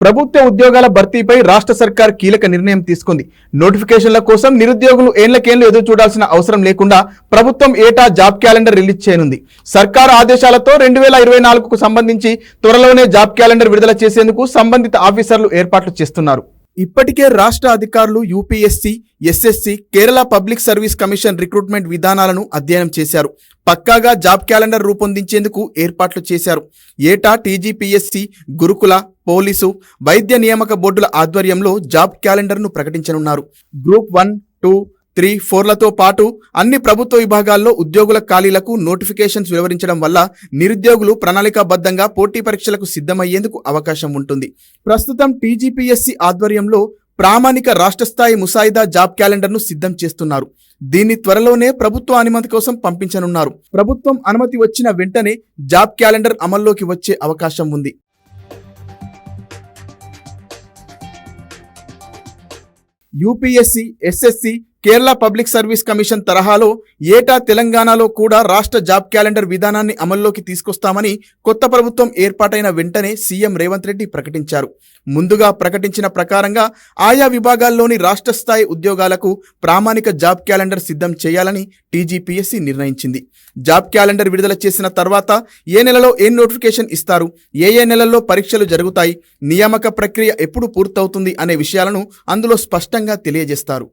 ప్రభుత్వ ఉద్యోగాల భర్తీపై రాష్ట్ర సర్కార్ కీలక నిర్ణయం తీసుకుంది. నోటిఫికేషన్ల కోసం నిరుద్యోగులు ఏళ్లకేళ్లు ఎదురు చూడాల్సిన అవసరం లేకుండా ప్రభుత్వం ఏటా జాబ్ క్యాలెండర్ రిలీజ్ చేయనుంది. సర్కార్ ఆదేశాలతో 2024కు సంబంధించి త్వరలోనే జాబ్ క్యాలెండర్ విడుదల చేసేందుకు సంబంధిత ఆఫీసర్లు ఏర్పాట్లు చేస్తున్నారు. ఇప్పటికే రాష్ట్ర అధికారులు UPSC, SSC, Kerala public service commission recruitment విధానాలను అధ్యయనం చేశారు. పక్కాగా జాబ్ క్యాలెండర్ రూపొందించేందుకు ఏర్పాట్లు చేశారు. ఏటా టీజీపీఎస్సీ, గురుకుల, పోలీసు, వైద్య నియామక బోర్డుల ఆధ్వర్యంలో జాబ్ క్యాలెండర్ను ప్రకటించనున్నారు. గ్రూప్ 1, 2, 3, 4లతో పాటు అన్ని ప్రభుత్వ విభాగాల్లో ఉద్యోగుల ఖాళీలకు నోటిఫికేషన్స్ వెలువరించడం వల్ల నిరుద్యోగులు ప్రణాళికాబద్ధంగా పోటీ పరీక్షలకు సిద్ధమయ్యేందుకు అవకాశం ఉంటుంది. ప్రస్తుతం టీజీపీఎస్సీ ఆధ్వర్యంలో ప్రామాణిక రాష్ట్ర స్థాయి ముసాయిదా జాబ్ క్యాలెండర్ను సిద్ధం చేస్తున్నారు. దీన్ని త్వరలోనే ప్రభుత్వ అనుమతి కోసం పంపించనున్నారు. ప్రభుత్వం అనుమతి వచ్చిన వెంటనే జాబ్ క్యాలెండర్ అమల్లోకి వచ్చే అవకాశం ఉంది. UPSC, SSC, Kerala public service commission తరహాలో ఏటా తెలంగాణలో కూడా రాష్ట్ర జాబ్ క్యాలెండర్ విధానాన్ని అమల్లోకి తీసుకొస్తామని కొత్త ప్రభుత్వం ఏర్పాటైన వెంటనే సీఎం రేవంత్ రెడ్డి ప్రకటించారు. ముందుగా ప్రకటించిన ప్రకారంగా ఆయా విభాగాల్లోని రాష్ట్ర స్థాయి ఉద్యోగాలకు ప్రామాణిక జాబ్ క్యాలెండర్ సిద్ధం చేయాలని టీజీపీఎస్సీ నిర్ణయించింది. జాబ్ క్యాలెండర్ విడుదల చేసిన తర్వాత ఏ నెలలో ఏం నోటిఫికేషన్ ఇస్తారు, ఏ నెలల్లో పరీక్షలు జరుగుతాయి, నియామక ప్రక్రియ ఎప్పుడు పూర్తవుతుంది అనే విషయాలను అందులో స్పష్టంగా తెలియజేస్తారు.